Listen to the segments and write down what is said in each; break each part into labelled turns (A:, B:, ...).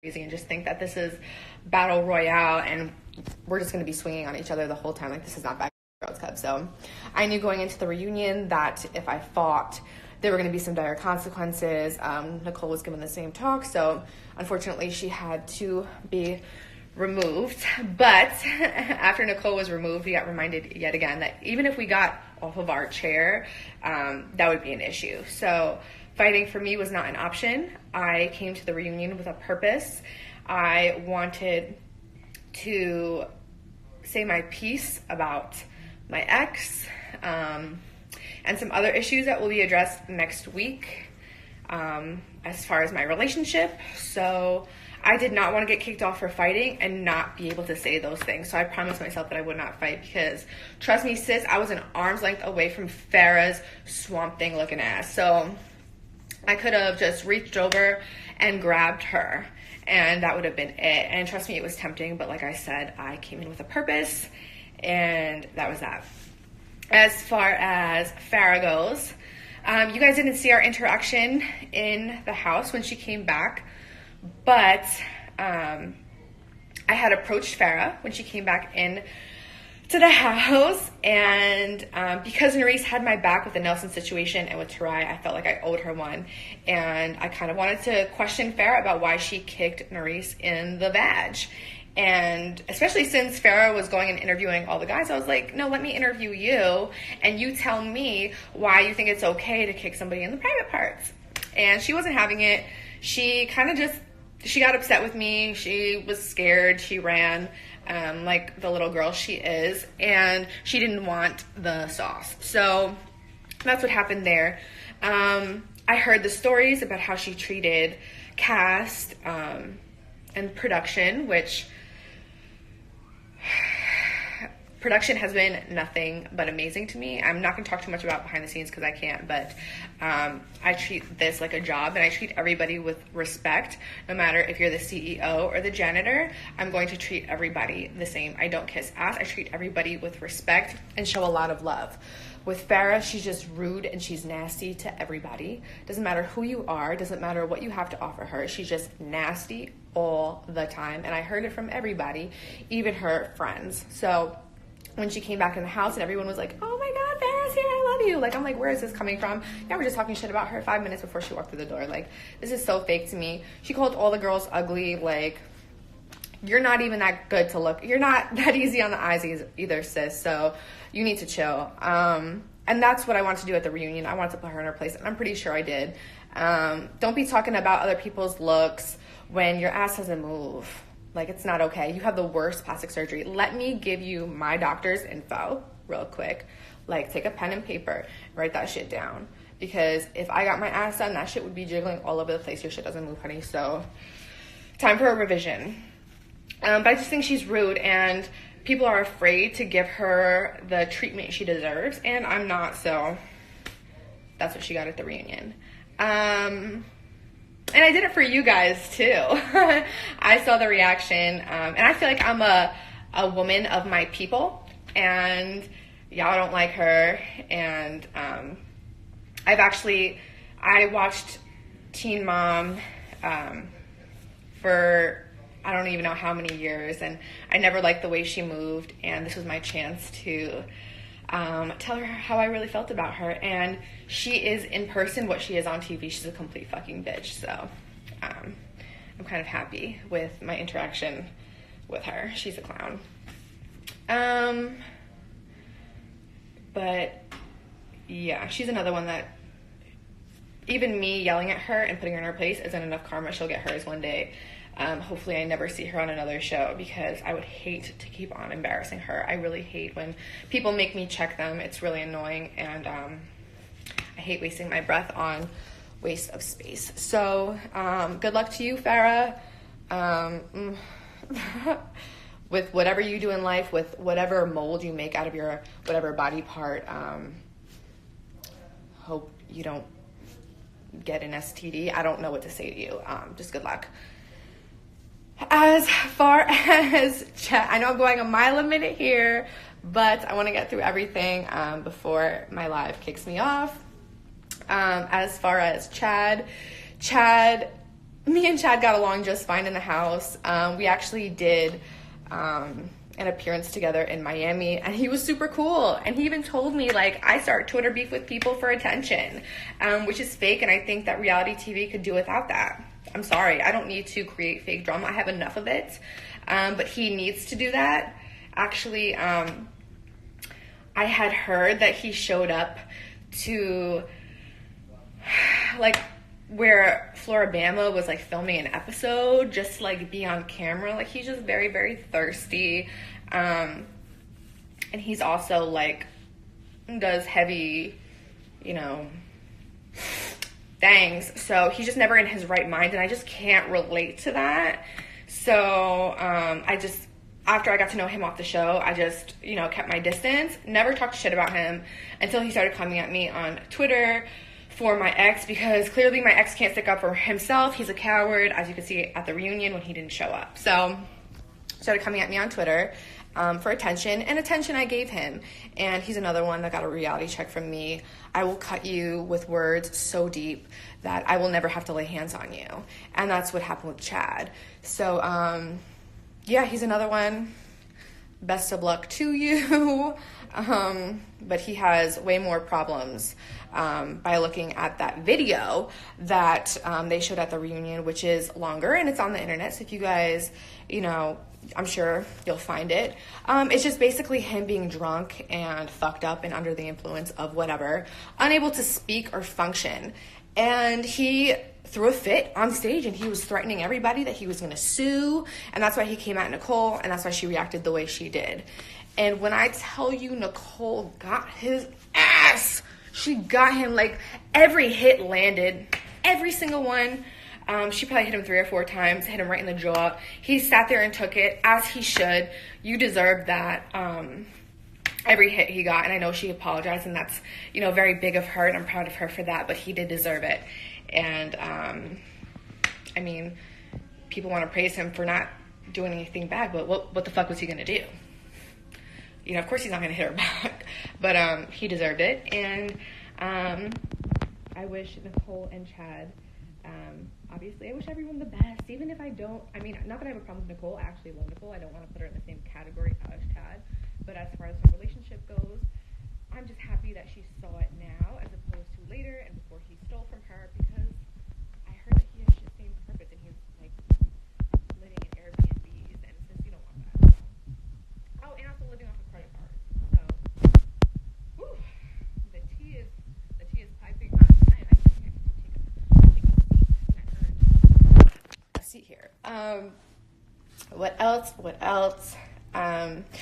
A: crazy and just think that this is battle royale and we're just going to be swinging on each other the whole time. Like, this is not Babicz Girls Club. So I knew going into the reunion that if I fought, there were going to be some dire consequences. Nicole was given the same talk, so unfortunately she had to be removed. But after Nicole was removed, we got reminded yet again that even if we got off of our chair, that would be an issue. So fighting for me was not an option. I came to the reunion with a purpose. I wanted to say my piece about my ex, and some other issues that will be addressed next week, as far as my relationship. So I did not want to get kicked off for fighting and not be able to say those things. So I promised myself that I would not fight because, trust me, sis, I was an arm's length away from Farrah's Swamp Thing looking ass. So I could have just reached over and grabbed her, and that would have been it. And trust me, it was tempting, but like I said, I came in with a purpose, and that was that. As far as Farrah goes, you guys didn't see our interaction in the house when she came back, but I had approached Farrah when she came back in to the house, and because Nerese had my back with the Nelson situation and with Tarai, I felt like I owed her one, and I kind of wanted to question Farrah about why she kicked Nerese in the vag. And especially since Farrah was going and interviewing all the guys, I was like, no, let me interview you, and you tell me why you think it's okay to kick somebody in the private parts. And she wasn't having it. She kind of she got upset with me. She was scared. She ran, like the little girl she is, and she didn't want the sauce. So that's what happened there. I heard the stories about how she treated cast and production, which production has been nothing but amazing to me. I'm not going to talk too much about behind the scenes because I can't, but I treat this like a job, and I treat everybody with respect. No matter if you're the CEO or the janitor, I'm going to treat everybody the same. I don't kiss ass. I treat everybody with respect and show a lot of love. With Farrah, she's just rude and she's nasty to everybody. Doesn't matter who you are, doesn't matter what you have to offer her. She's just nasty all the time, and I heard it from everybody, even her friends. So when she came back in the house and everyone was like, oh my God, Farrah's here, I love you. Like, I'm like, where is this coming from? Yeah, we're just talking shit about her 5 minutes before she walked through the door. Like, this is so fake to me. She called all the girls ugly. Like, you're not even that good to look. You're not that easy on the eyes either, sis. So you need to chill. And that's what I wanted to do at the reunion. I wanted to put her in her place, and I'm pretty sure I did. Don't be talking about other people's looks when your ass doesn't move. Like, it's not okay. You have the worst plastic surgery. Let me give you my doctor's info real quick. Like, take a pen and paper, write that shit down. Because if I got my ass done, that shit would be jiggling all over the place. Your shit doesn't move, honey. So, time for a revision. But I just think she's rude, and people are afraid to give her the treatment she deserves, and I'm not, so that's what she got at the reunion. And I did it for you guys, too. I saw the reaction, and I feel like I'm a woman of my people, and y'all don't like her, and I watched Teen Mom for I don't even know how many years, and I never liked the way she moved, and this was my chance to tell her how I really felt about her. And she is in person what she is on TV. She's a complete fucking bitch. So I'm kind of happy with my interaction with her. She's a clown. But yeah, she's another one that even me yelling at her and putting her in her place isn't enough karma. She'll get hers one day. Hopefully I never see her on another show, because I would hate to keep on embarrassing her. I really hate when people make me check them. It's really annoying, and I hate wasting my breath on waste of space. So good luck to you, Farrah, with whatever you do in life, with whatever mold you make out of your whatever body part. Hope you don't get an STD. I don't know what to say to you. Just good luck. As far as Chad, I know I'm going a mile a minute here, but I want to get through everything before my live kicks me off. As far as Chad, me and Chad got along just fine in the house. We actually did an appearance together in Miami, and he was super cool. And he even told me, like, I start Twitter beef with people for attention, which is fake, and I think that reality TV could do without that. I'm sorry, I don't need to create fake drama. I have enough of it, but he needs to do that. Actually, I had heard that he showed up to, like, where Floribama was, like, filming an episode, just to, like, be on camera. Like, he's just very, very thirsty. And he's also, like, does heavy, you know, things. So he's just never in his right mind, and I just can't relate to that. So after I got to know him off the show, I just, you know, kept my distance. Never talked shit about him until he started coming at me on Twitter for my ex, because clearly my ex can't stick up for himself. He's a coward, as you can see at the reunion when he didn't show up. So started coming at me on Twitter for attention, and attention I gave him. And he's another one that got a reality check from me. I will cut you with words so deep that I will never have to lay hands on you. And that's what happened with Chad. So yeah, he's another one. Best of luck to you. But he has way more problems by looking at that video that they showed at the reunion, which is longer, and it's on the internet. So if you guys, you know, I'm sure you'll find it. It's just basically him being drunk and fucked up and under the influence of whatever, unable to speak or function. And he threw a fit on stage, and he was threatening everybody that he was going to sue. And that's why he came at Nicole, and that's why she reacted the way she did. And when I tell you Nicole got his ass, she got him, like, every hit landed, every single one. She probably hit him 3 or 4 times, hit him right in the jaw. He sat there and took it, as he should. You deserve that, every hit he got. And I know she apologized, and that's, you know, very big of her, and I'm proud of her for that, but he did deserve it. And, I mean, people want to praise him for not doing anything bad, but what the fuck was he going to do? You know, of course he's not going to hit her back, but he deserved it. And I wish Nicole and Chad, obviously, I wish everyone the best, even if I don't, I mean, not that I have a problem with Nicole. I actually love Nicole. I don't want to put her in the same category as Chad, but as far as her relationship goes, I'm just happy that she saw it now as opposed to later and before he stole from her, because I heard that he has the same purpose, and he's, like, living in Airbnbs, and since you don't want that. Oh, and also living off a credit card. So, whew, the tea is piping hot tonight. I think I can take a seat here. What else?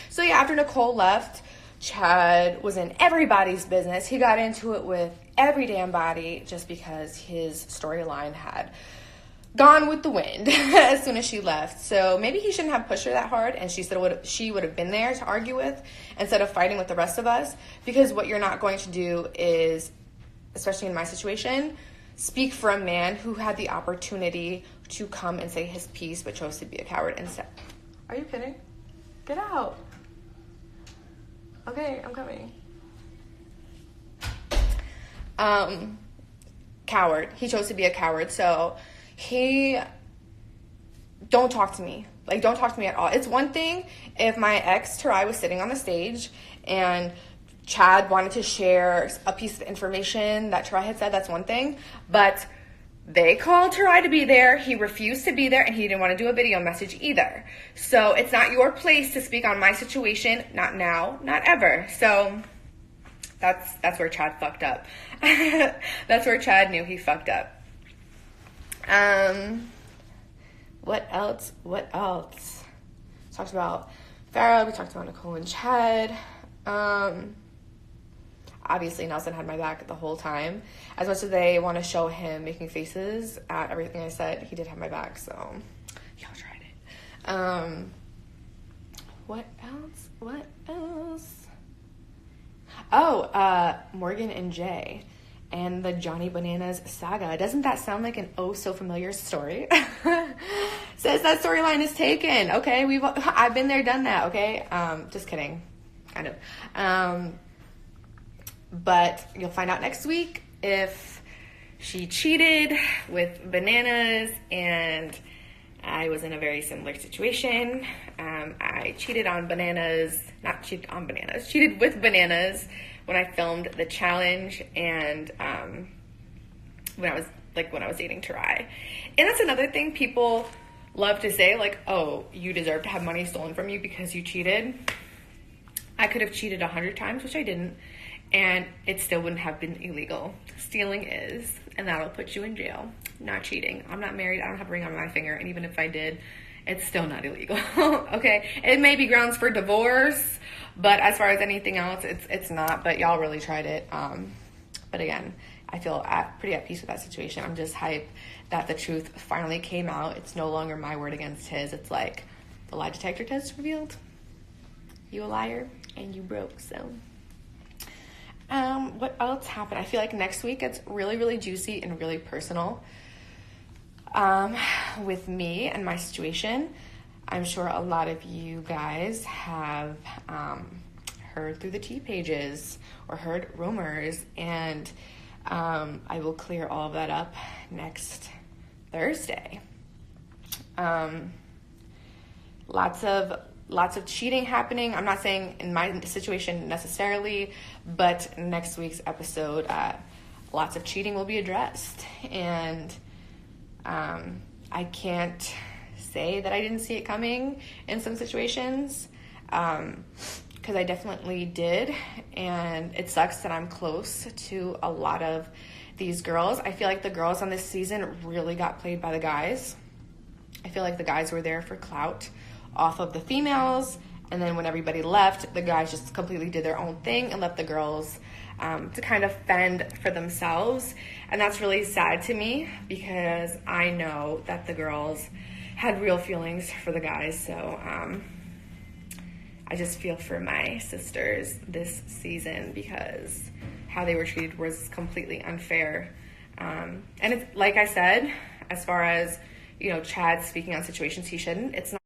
A: So yeah, after Nicole left, Chad was in everybody's business. He got into it with every damn body just because his storyline had gone with the wind as soon as she left. So maybe he shouldn't have pushed her that hard, and she would have been there to argue with instead of fighting with the rest of us. Because what you're not going to do is, especially in my situation, speak for a man who had the opportunity to come and say his piece but chose to be a coward instead. Are you kidding? Get out. Okay, I'm coming. Coward. He chose to be a coward. So don't talk to me. Like, don't talk to me at all. It's one thing if my ex, Tarai, was sitting on the stage and Chad wanted to share a piece of information that Tarai had said. That's one thing. But they called Tarai to be there. He refused to be there, and he didn't want to do a video message either. So it's not your place to speak on my situation. Not now, not ever. So that's where Chad fucked up. That's where Chad knew he fucked up. What else? Talked about Farrah. We talked about Nicole and Chad. Obviously, Nelson had my back the whole time. As much as they want to show him making faces at everything I said, he did have my back, so y'all tried it. What else? Oh, Morgan and Jay and the Johnny Bananas saga. Doesn't that sound like an oh so familiar story? Says that storyline is taken. Okay, I've been there, done that. Okay, just kidding, kind of. But you'll find out next week if she cheated with bananas, and I was in a very similar situation. I cheated with bananas when I filmed the challenge, and when I was dating Tarai. And that's another thing people love to say, like, oh, you deserve to have money stolen from you because you cheated. I could have cheated 100 times, which I didn't, and it still wouldn't have been illegal. Stealing is, and that'll put you in jail. Not cheating. I'm not married. I don't have a ring on my finger, and even if I did, it's still not illegal. Okay? It may be grounds for divorce, but as far as anything else, it's not. But y'all really tried it. But again, I feel pretty at peace with that situation. I'm just hyped that the truth finally came out. It's no longer my word against his. It's like the lie detector test revealed. You a liar and you broke. So what else happened? I feel like next week it's really, really juicy and really personal with me and my situation. I'm sure a lot of you guys have heard through the tea pages or heard rumors, and I will clear all of that up next Thursday. Lots of cheating happening. I'm not saying in my situation necessarily, but next week's episode, lots of cheating will be addressed. And I can't say that I didn't see it coming in some situations, because I definitely did. And it sucks that I'm close to a lot of these girls. I feel like the girls on this season really got played by the guys. I feel like the guys were there for clout off of the females, and then when everybody left, the guys just completely did their own thing and left the girls to kind of fend for themselves. And that's really sad to me, because I know that the girls had real feelings for the guys. So I just feel for my sisters this season, because how they were treated was completely unfair. And it's like I said, as far as, Chad speaking on situations he shouldn't, it's not